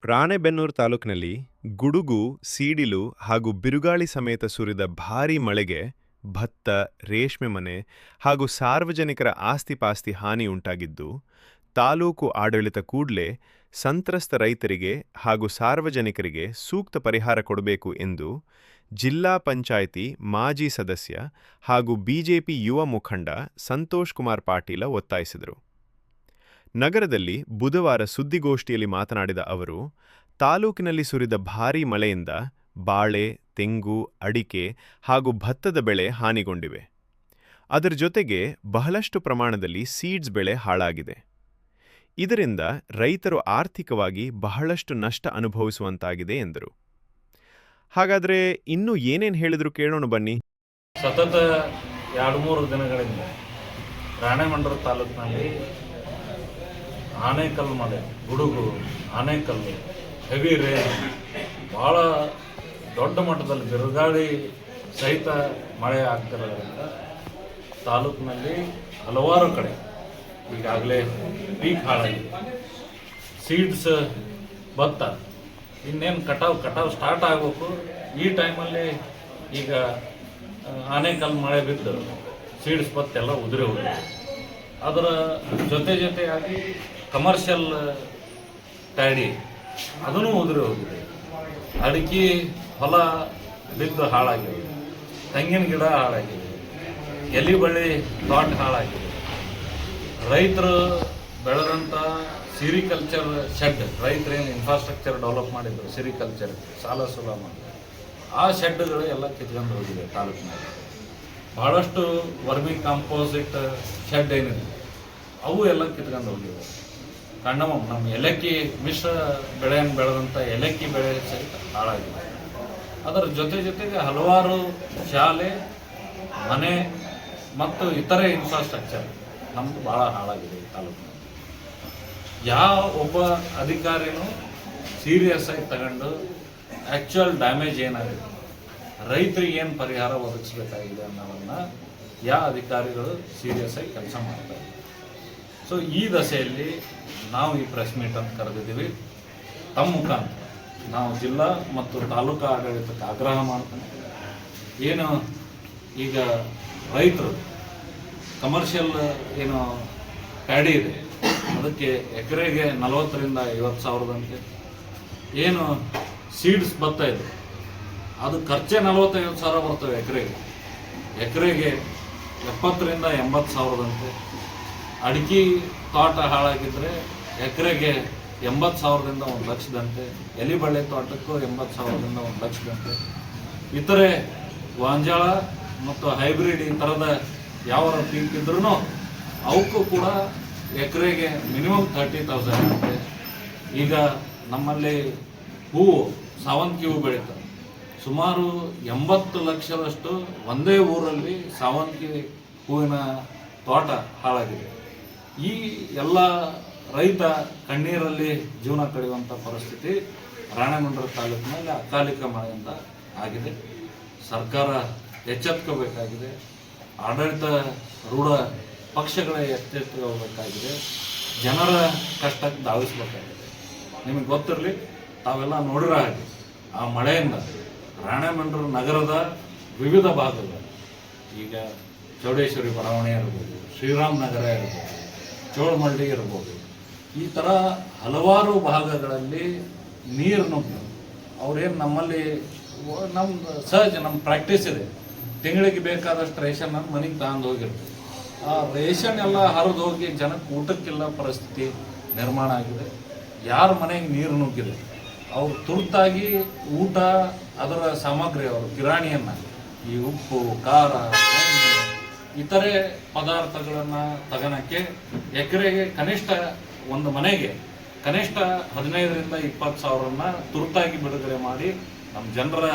ರಾಣೆಬೆನ್ನೂರು ತಾಲೂಕಿನಲ್ಲಿ ಗುಡುಗು, ಸಿಡಿಲು ಹಾಗೂ ಬಿರುಗಾಳಿ ಸಮೇತ ಸುರಿದ ಭಾರೀ ಮಳೆಗೆ ಭತ್ತ, ರೇಷ್ಮೆ ಮನೆ ಹಾಗೂ ಸಾರ್ವಜನಿಕರ ಆಸ್ತಿಪಾಸ್ತಿ ಹಾನಿ ಉಂಟಾಗಿದ್ದು, ತಾಲೂಕು ಆಡಳಿತ ಕೂಡಲೇ ಸಂತ್ರಸ್ತ ರೈತರಿಗೆ ಹಾಗೂ ಸಾರ್ವಜನಿಕರಿಗೆ ಸೂಕ್ತ ಪರಿಹಾರ ಕೊಡಬೇಕು ಎಂದು ಜಿಲ್ಲಾ ಪಂಚಾಯಿತಿ ಮಾಜಿ ಸದಸ್ಯ ಹಾಗೂ ಬಿಜೆಪಿ ಯುವ ಮುಖಂಡ ಸಂತೋಷ್ ಕುಮಾರ್ ಪಾಟೀಲ ಒತ್ತಾಯಿಸಿದರು. ನಗರದಲ್ಲಿ ಬುಧವಾರ ಸುದ್ದಿಗೋಷ್ಠಿಯಲ್ಲಿ ಮಾತನಾಡಿದ ಅವರು, ತಾಲೂಕಿನಲ್ಲಿ ಸುರಿದ ಭಾರೀ ಮಳೆಯಿಂದ ಬಾಳೆ, ತೆಂಗು, ಅಡಿಕೆ ಹಾಗೂ ಭತ್ತದ ಬೆಳೆ ಹಾನಿಗೊಂಡಿವೆ. ಅದರ ಜೊತೆಗೆ ಬಹಳಷ್ಟು ಪ್ರಮಾಣದಲ್ಲಿ ಸೀಡ್ಸ್ ಬೆಳೆ ಹಾಳಾಗಿದೆ. ಇದರಿಂದ ರೈತರು ಆರ್ಥಿಕವಾಗಿ ಬಹಳಷ್ಟು ನಷ್ಟ ಅನುಭವಿಸುವಂತಾಗಿದೆ ಎಂದರು. ಹಾಗಾದರೆ ಇನ್ನೂ ಏನೇನು ಹೇಳಿದ್ರು ಕೇಳೋಣ ಬನ್ನಿ. ಸತತ 2-3 ದಿನಗಳಿಂದ ರಾಣೆಬೆನ್ನೂರು ತಾಲೂಕಿನಲ್ಲಿ ಆನೇಕಲ್ಲು ಮಳೆ, ಗುಡುಗು, ಆನೇಕಲ್ಲು, ಹೆವಿ ರೇನ್, ಭಾಳ ದೊಡ್ಡ ಮಟ್ಟದಲ್ಲಿ ಬಿರುಗಾಳಿ ಸಹಿತ ಮಳೆ ಆಗ್ತಿರೋದ್ರಿಂದ ತಾಲೂಕಿನಲ್ಲಿ ಹಲವಾರು ಕಡೆ ಈಗಾಗಲೇ ಪೀಕ್ ಹಾಳಾಗಿದೆ. ಸೀಡ್ಸ್ ಭತ್ತ ಇನ್ನೇನು ಕಟಾವು ಸ್ಟಾರ್ಟ್ ಆಗಬೇಕು. ಈ ಟೈಮಲ್ಲಿ ಈಗ ಆನೇಕಲ್ಲು ಮಳೆ ಬಿದ್ದು ಸೀಡ್ಸ್ ಭತ್ತ ಎಲ್ಲ ಉದುರಿ ಹೋಗಿದೆ. ಅದರ ಜೊತೆಯಾಗಿ ಕಮರ್ಷಿಯಲ್ ಪ್ಯಾಡಿ ಅದೂ ಉದುರಿ ಹೋಗಿದೆ. ಅಡಿಕೆ ಹೊಲ ಬಿದ್ದು ಹಾಳಾಗಿದೆ, ತೆಂಗಿನ ಗಿಡ ಹಾಳಾಗಿದೆ, ಎಲೆ ಬಳ್ಳಿ ತೋಟ ಹಾಳಾಗಿದೆ. ರೈತರು ಬೆಳೆದಂಥ ಸಿರಿಕಲ್ಚರ್ ಶೆಡ್, ರೈತರೇನು ಇನ್ಫ್ರಾಸ್ಟ್ರಕ್ಚರ್ ಡೆವಲಪ್ ಮಾಡಿದ್ರು ಸಿರಿಕಲ್ಚರ್ ಸಾಲ ಸುಲ ಮಾಡಿ, ಆ ಶೆಡ್ಗಳು ಎಲ್ಲ ಕಿತ್ಕೊಂಡು ಹೋಗಿದೆ. ತಾಲೂಕಿನಲ್ಲಿ ಭಾಳಷ್ಟು ವರ್ಮಿ ಕಾಂಪೋಸಿಟ್ ಶೆಡ್ ಏನಿದೆ ಅವು ಎಲ್ಲ ಕಿತ್ಕೊಂಡು ಹೋಗಿವೆ. ನಮ್ಮ ಏಲಕ್ಕಿ ಮಿಶ್ರ ಬೆಳೆಯನ್ನು ಬೆಳೆದಂಥ ಏಲಕ್ಕಿ ಬೆಳೆ ಸಹಿತ ಹಾಳಾಗಿದೆ. ಅದರ ಜೊತೆಗೆ ಹಲವಾರು ಶಾಲೆ, ಮನೆ ಮತ್ತು ಇತರೆ ಇನ್ಫ್ರಾಸ್ಟ್ರಕ್ಚರ್ ನಮ್ಮದು ಭಾಳ ಹಾಳಾಗಿದೆ ಈ ತಾಲೂಕಿನಲ್ಲಿ. ಯಾವ ಒಬ್ಬ ಅಧಿಕಾರಿನೂ ಸೀರಿಯಸ್ ಆಗಿ ತಗೊಂಡು ಆ್ಯಕ್ಚುಯಲ್ ಡ್ಯಾಮೇಜ್ ಏನಾಗಿದೆ, ರೈತರಿಗೆ ಏನು ಪರಿಹಾರ ಒದಗಿಸ್ಬೇಕಾಗಿದೆ ಅನ್ನೋದನ್ನು ಯಾವ ಅಧಿಕಾರಿಗಳು ಸೀರಿಯಸ್ ಆಗಿ ಕೆಲಸ ಮಾಡ್ತಾರೆ. ಸೊ ಈ ದಶೆಯಲ್ಲಿ ನಾವು ಈ ಪ್ರೆಸ್ ಮೀಟನ್ನು ಕರೆದಿದ್ದೀವಿ. ತಮ್ಮ ಮುಖಾಂತರ ನಾವು ಜಿಲ್ಲಾ ಮತ್ತು ತಾಲೂಕಾ ಆಡಳಿತಕ್ಕೆ ಆಗ್ರಹ ಮಾಡ್ತೇನೆ. ಏನು ಈಗ ರೈತರು ಕಮರ್ಷಿಯಲ್ ಏನು ಪ್ಯಾಡಿ ಇದೆ ಅದಕ್ಕೆ ಎಕರೆಗೆ 40,000 ರಿಂದ 50,000ದಂತೆ, ಏನು ಸೀಡ್ಸ್ ಭತ್ತ ಇದೆ ಅದು ಖರ್ಚೆ 40,000-50,000 ಬರ್ತವೆ. ಎಕರೆಗೆ 70,000 ರಿಂದ 80,000ದಂತೆ. ಅಡಿಕೆ ತೋಟ ಹಾಳಾಗಿದ್ದರೆ ಎಕರೆಗೆ 80,000ದಿಂದ 1,00,000ದಂತೆ. ಎಲೆ ಬಳ್ಳಿ ತೋಟಕ್ಕೂ 80,000ದಿಂದ 1,00,000ದಂತೆ. ಇತರೆ ಗಾಂಜಾಳ ಮತ್ತು ಹೈಬ್ರಿಡ್ ಈ ಥರದ ಯಾವ ಪೀಕ್ ಇದ್ರೂ ಅವಕ್ಕೂ ಕೂಡ ಎಕರೆಗೆ ಮಿನಿಮಮ್ 30,000 ಅಂತೆ. ಈಗ ನಮ್ಮಲ್ಲಿ ಹೂವು, ಸಾವಂತಿಗೆ ಹೂವು ಬೆಳೀತಾರೆ. ಸುಮಾರು 80 ಲಕ್ಷದಷ್ಟು ಒಂದೇ ಊರಲ್ಲಿ ಸಾವಂತಿಗೆ ಹೂವಿನ ತೋಟ ಹಾಳಾಗಿದೆ. ಈ ಎಲ್ಲ ರೈತ ಕಣ್ಣೀರಲ್ಲಿ ಜೀವನ ಕಳೆಯುವಂಥ ಪರಿಸ್ಥಿತಿ ರಾಣೆಬೆನ್ನೂರು ತಾಲೂಕಿನಲ್ಲಿ ಅಕಾಲಿಕ ಮಳೆಯಿಂದ ಆಗಿದೆ. ಸರ್ಕಾರ ಎಚ್ಚೆತ್ಕೋಬೇಕಾಗಿದೆ. ಆಡಳಿತ ರೂಢ ಪಕ್ಷಗಳ ಎಚ್ಚೆತ್ತುಕೋಬೇಕಾಗಿದೆ. ಜನರ ಕಷ್ಟಕ್ಕೆ ಧಾವಿಸಬೇಕಾಗಿದೆ. ನಿಮಗೆ ಗೊತ್ತಿರಲಿ, ತಾವೆಲ್ಲ ನೋಡಿರೋ ಹಾಗೆ ಆ ಮಳೆಯಿಂದ ರಾಣೆಬೆನ್ನೂರು ನಗರದ ವಿವಿಧ ಭಾಗಗಳು, ಈಗ ಚೌಡೇಶ್ವರಿ ಬಡಾವಣೆ ಇರ್ಬೋದು, ಶ್ರೀರಾಮ್ ನಗರ ಇರ್ಬೋದು, ಚೋಳಮಳ್ಳಿ ಇರ್ಬೋದು, ಈ ಥರ ಹಲವಾರು ಭಾಗಗಳಲ್ಲಿ ನೀರು ನುಗ್ಗಿ ಅವ್ರೇನು ನಮ್ಮಲ್ಲಿ ನಮ್ಮ ಪ್ರಾಕ್ಟೀಸ್ ಇದೆ, ತಿಂಗಳಿಗೆ ಬೇಕಾದಷ್ಟು ರೇಷನ್ ಮನೆಗೆ ತಗೊಂಡು ಹೋಗಿರ್ತೀವಿ. ಆ ರೇಷನ್ ಎಲ್ಲ ಹರಿದು ಹೋಗಿ ಜನಕ್ಕೆ ಊಟಕ್ಕಿಲ್ಲ ಪರಿಸ್ಥಿತಿ ನಿರ್ಮಾಣ ಆಗಿದೆ. ಯಾರ ಮನೆಗೆ ನೀರು ನುಗ್ಗಿದೆ ಅವ್ರು ತುರ್ತಾಗಿ ಊಟ, ಅದರ ಸಾಮಗ್ರಿ, ಅವರು ಕಿರಾಣಿಯನ್ನು, ಈ ಉಪ್ಪು, ಖಾರ, ಎಣ್ಣೆ, ಇತರೆ ಪದಾರ್ಥಗಳನ್ನು ತಗೋಣಕ್ಕೆ ಎಕರೆಗೆ ಕನಿಷ್ಠ ಒಂದು ಮನೆಗೆ ಕನಿಷ್ಠ 15,000 ರಿಂದ 20,000 ತುರ್ತಾಗಿ ಬಿಡುಗಡೆ ಮಾಡಿ ನಮ್ಮ ಜನರ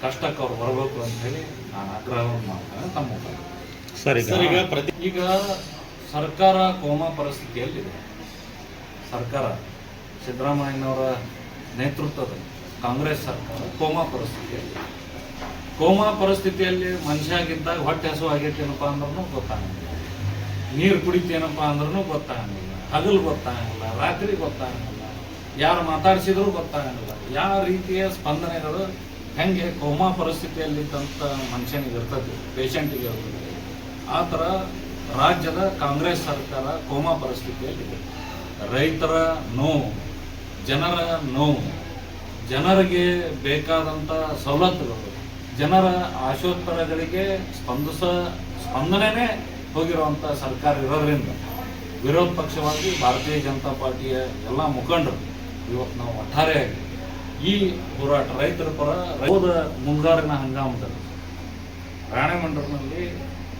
ಕಷ್ಟಕ್ಕೆ ಅವ್ರು ಬರಬೇಕು ಅಂತ ಹೇಳಿ ನಾನು ಆಗ್ರಹವನ್ನು ಮಾಡ್ತೇನೆ. ತಮ್ಮ ಸರ್, ಈಗ ಸರ್ಕಾರ ಕೋಮಾ ಪರಿಸ್ಥಿತಿಯಲ್ಲಿದೆ. ಸರ್ಕಾರ ಸಿದ್ದರಾಮಯ್ಯನವರ ನೇತೃತ್ವದ ಕಾಂಗ್ರೆಸ್ ಸರ್ಕಾರ ಕೋಮಾ ಪರಿಸ್ಥಿತಿಯಲ್ಲಿ ಮನುಷ್ಯಾಗಿದ್ದಾಗ ಹೊಟ್ಟೆ ಹಸು ಆಗೈತೇನಪ್ಪ ಅಂದ್ರೂ ಗೊತ್ತಾಗಂಗಿಲ್ಲ, ನೀರು ಕುಡಿತೇನಪ್ಪ ಅಂದ್ರೂ ಗೊತ್ತಾಗಂಗಿಲ್ಲ, ಹಗಲು ಗೊತ್ತಾಗಂಗಿಲ್ಲ, ರಾತ್ರಿ ಗೊತ್ತಾಗಂಗಿಲ್ಲ, ಯಾರು ಮಾತಾಡಿಸಿದ್ರು ಗೊತ್ತಾಗಂಗಿಲ್ಲ. ಯಾವ ರೀತಿಯ ಸ್ಪಂದನೆಗಳು ಹೆಂಗೆ ಕೋಮಾ ಪರಿಸ್ಥಿತಿಯಲ್ಲಿದ್ದಂಥ ಮನುಷ್ಯನಿಗೆ ಇರ್ತದೆ, ಪೇಷಂಟಿಗೆ ಇರ್ತದೆ, ಆ ಥರ ರಾಜ್ಯದ ಕಾಂಗ್ರೆಸ್ ಸರ್ಕಾರ ಕೋಮಾ ಪರಿಸ್ಥಿತಿಯಲ್ಲಿದೆ. ರೈತರ ನೋವು, ಜನರ ನೋವು, ಜನರಿಗೆ ಬೇಕಾದಂಥ ಸವಲತ್ತುಗಳು, ಜನರ ಆಶೋತ್ತರಗಳಿಗೆ ಸ್ಪಂದನೆ ಹೋಗಿರುವಂಥ ಸರ್ಕಾರ ಇರೋದ್ರಿಂದ ವಿರೋಧ ಪಕ್ಷವಾಗಿ ಭಾರತೀಯ ಜನತಾ ಪಾರ್ಟಿಯ ಎಲ್ಲ ಮುಖಂಡರು ಇವತ್ತು ನಾವು ಒಟ್ಟಾರೆಯಾಗಿ ಈ ಹೋರಾಟ ರೈತರ ಪರ ಹೋದ ಮುಂಗಾರಿನ ಹಂಗಾಮದಲ್ಲಿ ರಾಣೆಬೆನ್ನೂರಿನಲ್ಲಿ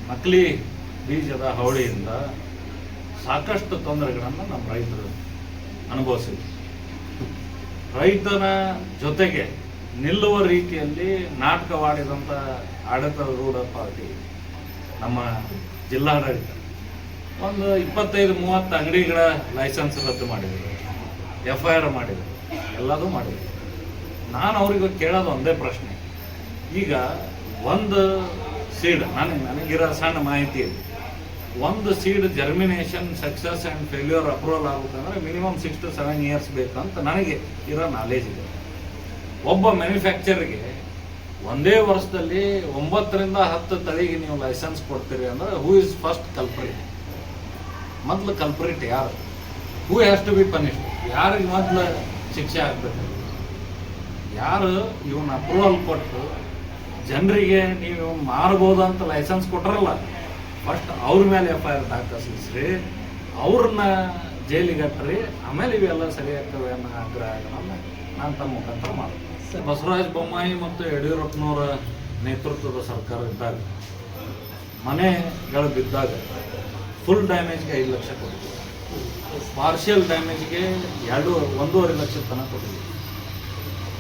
ನಕಲಿ ಬೀಜದ ಹಾವಳಿಯಿಂದ ಸಾಕಷ್ಟು ತೊಂದರೆಗಳನ್ನು ನಮ್ಮ ರೈತರು ಅನುಭವಿಸಿದ್ರು. ರೈತನ ಜೊತೆಗೆ ನಿಲ್ಲುವ ರೀತಿಯಲ್ಲಿ ನಾಟಕವಾಡಿದಂಥ ಆಡಳಿತಾರೂಢ ಪಾರ್ಟಿ ನಮ್ಮ ಜಿಲ್ಲಾಡಳಿತ ಒಂದು 25-30 ಅಂಗಡಿಗಳ ಲೈಸೆನ್ಸ್ ರದ್ದು ಮಾಡಿದರು, FIR ಮಾಡಿದರು, ಎಲ್ಲದೂ ಮಾಡಿದರು. ನಾನು ಅವ್ರಿಗೆ ಕೇಳೋದು ಒಂದೇ ಪ್ರಶ್ನೆ, ಈಗ ಒಂದು ಸೀಡ್ ನನಗಿರೋ ಸಣ್ಣ ಮಾಹಿತಿ ಇದೆ, ಒಂದು seed germination success and failure approval ಆಗಬೇಕಂದ್ರೆ ಮಿನಿಮಮ್ 6 to 7 years ಬೇಕಂತ ನನಗೆ ಇರೋ ನಾಲೇಜ್ ಇದೆ. ಒಬ್ಬ ಮ್ಯಾನುಫ್ಯಾಕ್ಚರ್ಗೆ ಒಂದೇ ವರ್ಷದಲ್ಲಿ 9 ರಿಂದ 10 ತಳಿಗೆ ನೀವು ಲೈಸೆನ್ಸ್ ಕೊಡ್ತೀರಿ ಅಂದ್ರೆ ಹೂ ಇಸ್ ಫಸ್ಟ್ ಕಲ್ಪ್ರಿಟ್? ಮೊದಲು ಕಲ್ಪ್ರಿಟ್ ಯಾರು? Who has to be punished? ಯಾರಿಗೆ ಮೊದಲು ಶಿಕ್ಷೆ ಆಗ್ಬೇಕು? ಯಾರು ಇವನ್ನ ಅಪ್ರೂವಲ್ ಕೊಟ್ಟು ಜನರಿಗೆ ನೀವು ಮಾರ್ಬೋದು ಅಂತ ಲೈಸೆನ್ಸ್ ಕೊಟ್ಟರಲ್ಲ, ಫಸ್ಟ್ ಅವ್ರ ಮೇಲೆ FIR ದಾಖಲಿಸ್ರಿ, ಅವ್ರನ್ನ ಜೈಲಿಗೆ ಹಟ್ರಿ, ಆಮೇಲೆ ಇವೆಲ್ಲ ಸರಿಯಾಗ್ತವೆ ಅನ್ನೋ ಆಗ್ರಹಗಳನ್ನು ನಾನು ತಮ್ಮ ಮುಖಾಂತರ ಮಾಡ್ತೀನಿ. ಬಸವರಾಜ ಬೊಮ್ಮಾಯಿ ಮತ್ತು ಯಡಿಯೂರಪ್ಪನವರ ನೇತೃತ್ವದ ಸರ್ಕಾರ ಇದ್ದಾಗ ಮನೆಗಳು ಬಿದ್ದಾಗ ಫುಲ್ ಡ್ಯಾಮೇಜ್ಗೆ 5 ಲಕ್ಷ ಕೊಟ್ಟಿದ್ದೀವಿ, ಪಾರ್ಷಿಯಲ್ ಡ್ಯಾಮೇಜ್ಗೆ 1.5 ಲಕ್ಷದ ತನಕ ಕೊಟ್ಟಿದ್ದೀವಿ,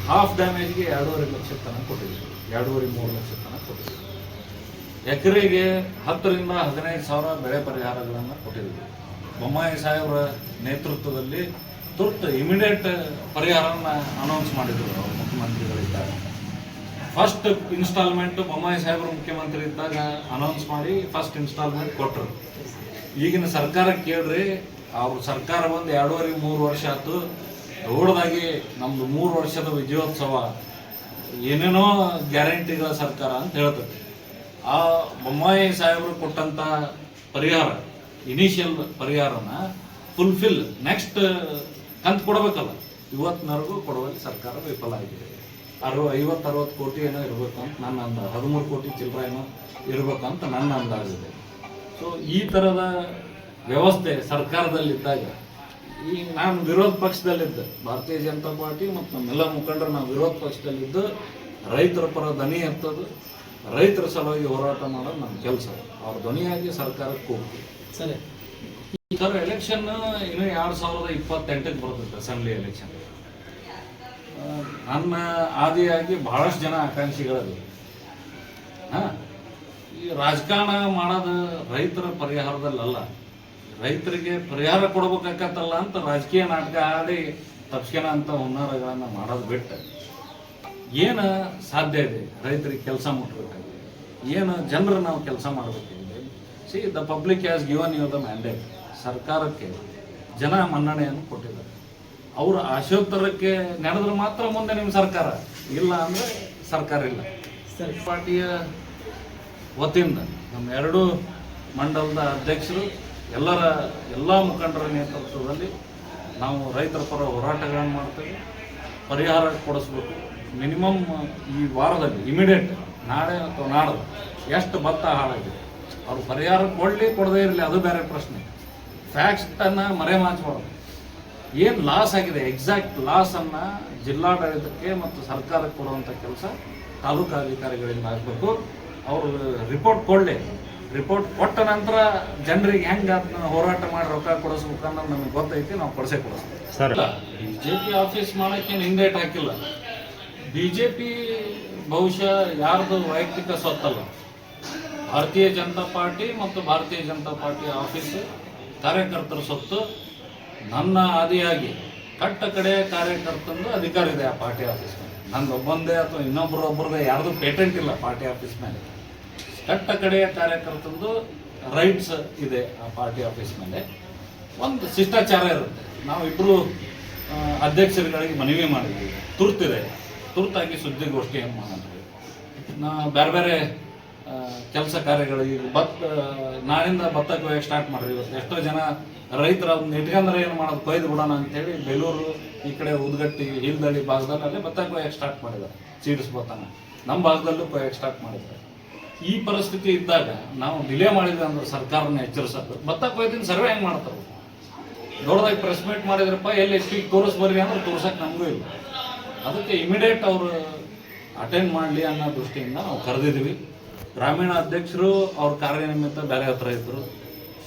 ಹಾಫ್ ಡ್ಯಾಮೇಜ್ಗೆ 2.5 ಲಕ್ಷದ ತನಕ ಕೊಟ್ಟಿದ್ದೀವಿ, 2.5-3 ಲಕ್ಷದ ತನಕ ಕೊಟ್ಟಿದ್ದೀವಿ. ಎಕರೆಗೆ 10 ರಿಂದ 15 ಸಾವಿರ ಬೆಳೆ ಪರಿಹಾರಗಳನ್ನು ಕೊಟ್ಟಿದ್ದೀವಿ. ಬೊಮ್ಮಾಯಿ ಸಾಹೇಬರ ನೇತೃತ್ವದಲ್ಲಿ ತುರ್ತು ಇಮಿಡಿಯೇಟ್ ಪರಿಹಾರನ ಅನೌನ್ಸ್ ಮಾಡಿದ್ರು ಅವರು ಮುಖ್ಯಮಂತ್ರಿಗಳಿದ್ದಾಗ. ಫಸ್ಟ್ ಇನ್ಸ್ಟಾಲ್ಮೆಂಟ್ ಬೊಮ್ಮಾಯಿ ಸಾಹೇಬರು ಮುಖ್ಯಮಂತ್ರಿ ಇದ್ದಾಗ ಅನೌನ್ಸ್ ಮಾಡಿ ಫಸ್ಟ್ ಇನ್ಸ್ಟಾಲ್ಮೆಂಟ್ ಕೊಟ್ಟರು. ಈಗಿನ ಸರ್ಕಾರ ಕೇಳ್ರಿ, ಅವ್ರ ಸರ್ಕಾರ ಬಂದು 2.5-3 ವರ್ಷ ಆಯ್ತು, ದೊಡ್ಡದಾಗಿ ನಮ್ಮದು 3 ವರ್ಷದ ವಿಜಯೋತ್ಸವ, ಏನೇನೋ ಗ್ಯಾರಂಟಿಗಳ ಸರ್ಕಾರ ಅಂತ ಹೇಳ್ತದೆ. ಆ ಬೊಮ್ಮಾಯಿ ಸಾಹೇಬರು ಕೊಟ್ಟಂಥ ಪರಿಹಾರ, ಇನಿಷಿಯಲ್ ಪರಿಹಾರನ ಫುಲ್ಫಿಲ್ ನೆಕ್ಸ್ಟ್ ಕಂತು ಕೊಡಬೇಕಲ್ಲ, ಇವತ್ತಿನವರೆಗೂ ಕೊಡುವಲ್ಲಿ ಸರ್ಕಾರ ವಿಫಲ ಆಗಿದೆ. 50-60 ಕೋಟಿ ಏನೋ ಇರಬೇಕು ಅಂತ ನನ್ನ ಅಂದಾಜು, 13 ಕೋಟಿ ಚಿಲ್ಲರೆ ಏನೋ ಇರಬೇಕಂತ ನನ್ನ ಅಂದಾಜಿದೆ. ಸೊ ಈ ಥರದ ವ್ಯವಸ್ಥೆ ಸರ್ಕಾರದಲ್ಲಿದ್ದಾಗ ಈಗ ನಾನು ವಿರೋಧ ಪಕ್ಷದಲ್ಲಿದ್ದೆ, ಭಾರತೀಯ ಜನತಾ ಪಾರ್ಟಿ ಮತ್ತು ನಮ್ಮೆಲ್ಲ ಮುಖಂಡರು ನಾವು ವಿರೋಧ ಪಕ್ಷದಲ್ಲಿದ್ದು ರೈತರ ಪರ ಧ್ವನಿ ಎತ್ತೋದು, ರೈತರ ಸಲುವಾಗಿ ಹೋರಾಟ ಮಾಡೋದು ನಮ್ಮ ಕೆಲಸ. ಅವ್ರ ಧ್ವನಿಯಾಗಿ ಸರ್ಕಾರಕ್ಕೆ ಹೋಗ್ತೀವಿ. ಸರಿ, ಈ ಥರ ಎಲೆಕ್ಷನ್ ಇನ್ನು 2028ಕ್ಕೆ ಬರ್ತದೆ, ಅಸೆಂಬ್ಲಿ ಎಲೆಕ್ಷನ್. ನನ್ನ ಆದಿಯಾಗಿ ಬಹಳಷ್ಟು ಜನ ಆಕಾಂಕ್ಷಿಗಳಲ್ಲಿ ಈ ರಾಜಕಾರಣ ಮಾಡೋದು ರೈತರ ಪರಿಹಾರದಲ್ಲಲ್ಲ, ರೈತರಿಗೆ ಪರಿಹಾರ ಕೊಡ್ಬೇಕಾಗತ್ತಲ್ಲ ಅಂತ ರಾಜಕೀಯ ನಾಟಕ ಆಡಿ ತಪ್ಸ್ಕೆನ ಅಂತ ಹುನ್ನಾರಗಳನ್ನು ಮಾಡೋದು ಬಿಟ್ಟು ಏನು ಸಾಧ್ಯ ಇದೆ, ರೈತರಿಗೆ ಕೆಲಸ ಮುಟ್ಟಬೇಕಾಗಿದೆ, ಏನು ಜನರು ನಾವು ಕೆಲಸ ಮಾಡಬೇಕಾಗಿದೆ. See the public has given you the mandate. ಸರ್ಕಾರಕ್ಕೆ ಜನ ಮನ್ನಣೆಯನ್ನು ಕೊಟ್ಟಿದ್ದಾರೆ. ಅವರು ಆಶೋತ್ತರಕ್ಕೆ ನಡೆದ್ರೆ ಮಾತ್ರ ಮುಂದೆ ನಿಮ್ಮ ಸರ್ಕಾರ, ಇಲ್ಲ ಅಂದರೆ ಸರ್ಕಾರ ಇಲ್ಲ. ಸರಿ. ಪಾರ್ಟಿಯ ವತಿಯಿಂದ ನಮ್ಮ 2 ಮಂಡಲದ ಅಧ್ಯಕ್ಷರು ಎಲ್ಲ ಮುಖಂಡರ ನೇತೃತ್ವದಲ್ಲಿ ನಾವು ರೈತರ ಪರ ಹೋರಾಟಗಳನ್ನು ಮಾಡ್ತೇವೆ. ಪರಿಹಾರ ಕೊಡಿಸ್ಬೇಕು. ಮಿನಿಮಮ್ ಈ ವಾರದಲ್ಲಿ ಇಮಿಡಿಯೇಟ್, ನಾಳೆ ಅಥವಾ ನಾಳೆ ಎಷ್ಟು ಭತ್ತ ಹಾಳಾಗಿದೆ ಅವ್ರು ಪರಿಹಾರ ಕೊಡದೇ ಇರಲಿ, ಅದು ಬೇರೆ ಪ್ರಶ್ನೆ. ಫ್ಯಾಕ್ಟನ್ನು ಮರೆಮಾಚಬಾರ್ದು. ಏನು ಲಾಸ್ ಆಗಿದೆ, ಎಕ್ಸಾಕ್ಟ್ ಲಾಸನ್ನು ಜಿಲ್ಲಾಡಳಿತಕ್ಕೆ ಮತ್ತು ಸರ್ಕಾರಕ್ಕೆ ಕೊಡುವಂಥ ಕೆಲಸ ತಾಲೂಕು ಅಧಿಕಾರಿಗಳಿಂದ ಆಗಬೇಕು. ಅವರು ರಿಪೋರ್ಟ್ ಕೊಡಲಿ, ರಿಪೋರ್ಟ್ ಕೊಟ್ಟ ನಂತರ ಜನರಿಗೆ ಹೆಂಗೆ ಅದನ್ನ ಹೋರಾಟ ಮಾಡಿ ರೊಕ್ಕ ಕೊಡಿಸ್ಬೇಕು ಅನ್ನೋದು ನಮಗೆ ಗೊತ್ತೈತಿ, ನಾವು ಕೊಡಿಸ್ತೀವಿ. ಸರ್, BJP ಆಫೀಸ್ ಮಾಡೋಕ್ಕೇನು ಹಿಂದೇಟ್ ಹಾಕಿಲ್ಲ. BJP ಬಹುಶಃ ಯಾರ್ದು ವೈಯಕ್ತಿಕ ಸ್ವತ್ತಲ್ಲ, ಭಾರತೀಯ ಜನತಾ ಪಾರ್ಟಿ ಮತ್ತು ಭಾರತೀಯ ಜನತಾ ಪಾರ್ಟಿ ಆಫೀಸ್ ಕಾರ್ಯಕರ್ತರ ಸ್ವತ್ತು. ನನ್ನ ಆದಿಯಾಗಿ ಕಟ್ಟ ಕಡೆ ಕಾರ್ಯಕರ್ತಂದು ಅಧಿಕಾರ ಇದೆ ಆ ಪಾರ್ಟಿ ಆಫೀಸ್ ಮೇಲೆ. ನಂದು ಒಬ್ಬಂದೇ ಅಥವಾ ಇನ್ನೊಬ್ಬರೊಬ್ಬರದೇ ಯಾರ್ದು ಪೇಟೆಂಟ್ ಇಲ್ಲ ಪಾರ್ಟಿ ಆಫೀಸ್ ಮೇಲೆ. ಕಟ್ಟ ಕಡೆಯ ಕಾರ್ಯಕರ್ತಂದು ರೈಟ್ಸ್ ಇದೆ ಆ ಪಾರ್ಟಿ ಆಫೀಸ್ ಮೇಲೆ. ಒಂದು ಶಿಷ್ಟಾಚಾರ ಇರುತ್ತೆ. ನಾವಿಬ್ಬರು ಅಧ್ಯಕ್ಷರುಗಳಿಗೆ ಮನವಿ ಮಾಡಿದ್ವಿ. ತುರ್ತಾಗಿ ಸುದ್ದಿಗೋಷ್ಠಿಯನ್ನು ಮಾಡಿದ್ವಿ. ಬೇರೆ ಬೇರೆ ಕೆಲಸ ಕಾರ್ಯಗಳಿಗೆ ನಾಳಿಂದ ಭತ್ತ ಕೊಯ್ಯಕ್ಕೆ ಸ್ಟಾರ್ಟ್ ಮಾಡಿದ್ವಿ. ಇವತ್ತು ಎಷ್ಟೋ ಜನ ರೈತರ ಇಟ್ಕೊಂಡ್ರೆ ಏನು ಮಾಡೋದು, ಕೊಯ್ದು ಬಿಡೋಣ ಅಂತೇಳಿ ಬೇಲೂರು ಈ ಕಡೆ ಉದ್ಗಟ್ಟಿ ಹಿಲ್ದಳ್ಳಿ ಭಾಗದಲ್ಲಿ ಭತ್ತ ಕೊಯ್ಯಕ್ಕೆ ಸ್ಟಾರ್ಟ್ ಮಾಡಿದ್ದಾರೆ. ಸೀಡ್ಸ್ ಭತ್ತನ ನಮ್ಮ ಭಾಗದಲ್ಲೂ ಕೊಯ್ಯಕ್ಕೆ ಸ್ಟಾರ್ಟ್ ಮಾಡಿದ್ದಾರೆ. ಈ ಪರಿಸ್ಥಿತಿ ಇದ್ದಾಗ ನಾವು ಡಿಲೇ ಮಾಡಿದ್ವಿ ಅಂದ್ರೆ ಸರ್ಕಾರನ ಎಚ್ಚರಿಸೋದು. ಭತ್ತ ಕೊಯ್ದಿನ ಸರ್ವೆ ಹೆಂಗೆ ಮಾಡ್ತಾರೆ? ದೊಡ್ಡದಾಗಿ ಪ್ರೆಸ್ ಮೀಟ್ ಮಾಡಿದ್ರಪ್ಪ ಎಲ್ಲಿ ಸ್ಪೀಕ್ ತೋರಿಸ್ಬರ್ರಿ ಅಂದ್ರೆ ತೋರ್ಸಕ್ಕೆ ನಮಗೂ ಇಲ್ಲ. ಅದಕ್ಕೆ ಇಮಿಡಿಯೇಟ್ ಅವರು ಅಟೆಂಡ್ ಮಾಡಲಿ ಅನ್ನೋ ದೃಷ್ಟಿಯಿಂದ ನಾವು ಕರೆದಿದ್ವಿ. ಗ್ರಾಮೀಣ ಅಧ್ಯಕ್ಷರು ಅವ್ರ ಕಾರ್ಯನಿಮಿತ್ತ ಬೇರೆ ಹತ್ರ ಇದ್ದರು,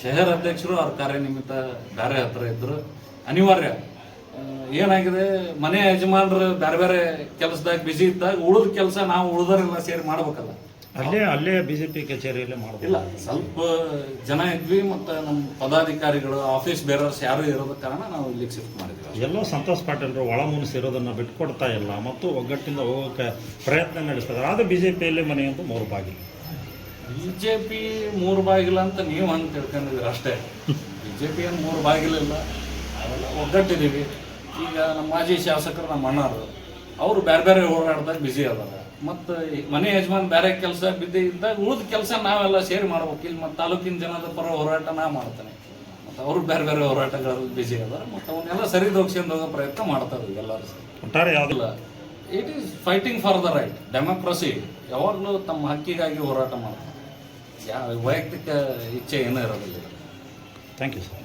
ಶಹರ್ ಅಧ್ಯಕ್ಷರು ಅವ್ರ ಕಾರ್ಯನಿಮಿತ್ತ ಬೇರೆ ಹತ್ರ ಇದ್ದರು. ಅನಿವಾರ್ಯ ಏನಾಗಿದೆ, ಮನೆ ಯಜಮಾನರು ಬೇರೆ ಬೇರೆ ಕೆಲಸದಾಗ ಬ್ಯುಸಿ ಇದ್ದಾಗ ಉಳಿದ ಕೆಲಸ ನಾವು ಉಳಿದರೆಲ್ಲ ಸೇರಿ ಮಾಡ್ಬೇಕಲ್ಲ. ಅಲ್ಲೇ ಬಿಜೆಪಿ ಕಚೇರಿಯಲ್ಲೇ ಇಲ್ಲ, ಸ್ವಲ್ಪ ಜನ ಇದ್ವಿ ಮತ್ತು ನಮ್ಮ ಪದಾಧಿಕಾರಿಗಳು ಆಫೀಸ್ ಬೇರರ್ಸ್ ಯಾರು ಇರೋದ ಕಾರಣ ನಾವು ಇಲ್ಲಿಗೆ ಶಿಫ್ಟ್ ಮಾಡಿದ್ವಿ. ಎಲ್ಲೋ ಸಂತೋಷ್ ಪಾಟೀಲ್ರು ಒಳ ಮುನಿಸಿರೋದನ್ನು ಬಿಟ್ಕೊಡ್ತಾ ಇಲ್ಲ ಮತ್ತು ಒಗ್ಗಟ್ಟಿಂದ ಹೋಗೋಕ್ಕೆ ಪ್ರಯತ್ನ ನಡೆಸ್ತಾರೆ. ಆದರೆ ಬಿಜೆಪಿಯಲ್ಲಿ ಮನೆಯಂತೂ 3 ಬಾಗಿಲು. ಬಿಜೆಪಿ 3 ಬಾಗಿಲು ಅಂತ ನೀವು ಹಂಗೆ ತಿಳ್ಕೊಂಡಿದ್ದೀರಿ ಅಷ್ಟೇ. ಬಿಜೆಪಿ ಏನು 3 ಬಾಗಿಲಿಲ್ಲ, ಅವೆಲ್ಲ ಒಗ್ಗಟ್ಟಿದ್ದೀವಿ. ಈಗ ನಮ್ಮ ಮಾಜಿ ಶಾಸಕರು, ನಮ್ಮ ಅಣ್ಣರು, ಅವರು ಬೇರೆ ಬೇರೆ ಹೋರಾಟದಾಗ ಬ್ಯುಸಿ ಅದಾರ. ಮತ್ತು ಮನೆ ಯಜಮಾನ್ ಬೇರೆ ಕೆಲಸ ಬಿದ್ದು ಇದ್ದಾಗ ಉಳಿದ ಕೆಲಸ ನಾವೆಲ್ಲ ಸೇರಿ ಮಾಡ್ಬೇಕು. ಇಲ್ಲಿ ಮತ್ತು ತಾಲೂಕಿನ ಜನದ ಪರ ಹೋರಾಟ ನಾ ಮಾಡ್ತೇನೆ, ಮತ್ತು ಅವರು ಬೇರೆ ಬೇರೆ ಹೋರಾಟಗಳಲ್ಲಿ ಬ್ಯುಸಿ ಅದಾರ. ಮತ್ತು ಅವನ್ನೆಲ್ಲ ಸರಿದೋಗ್ಸ್ಕೊಂಡು ಹೋಗೋ ಪ್ರಯತ್ನ ಮಾಡ್ತಾ ಇದ್ವಿ ಎಲ್ಲರೂ ಸರಿ. ಒಟ್ಟಾರೆ ಯಾವುದಿಲ್ಲ, it is fighting for the right. Democracy ಯಾವಾಗಲೂ ತಮ್ಮ ಹಕ್ಕಿಗಾಗಿ ಹೋರಾಟ ಮಾಡ್ತಾರೆ. ವೈಯಕ್ತಿಕ ಇಚ್ಛೆ ಏನೂ ಇರೋದಿಲ್ಲ. Thank you sir.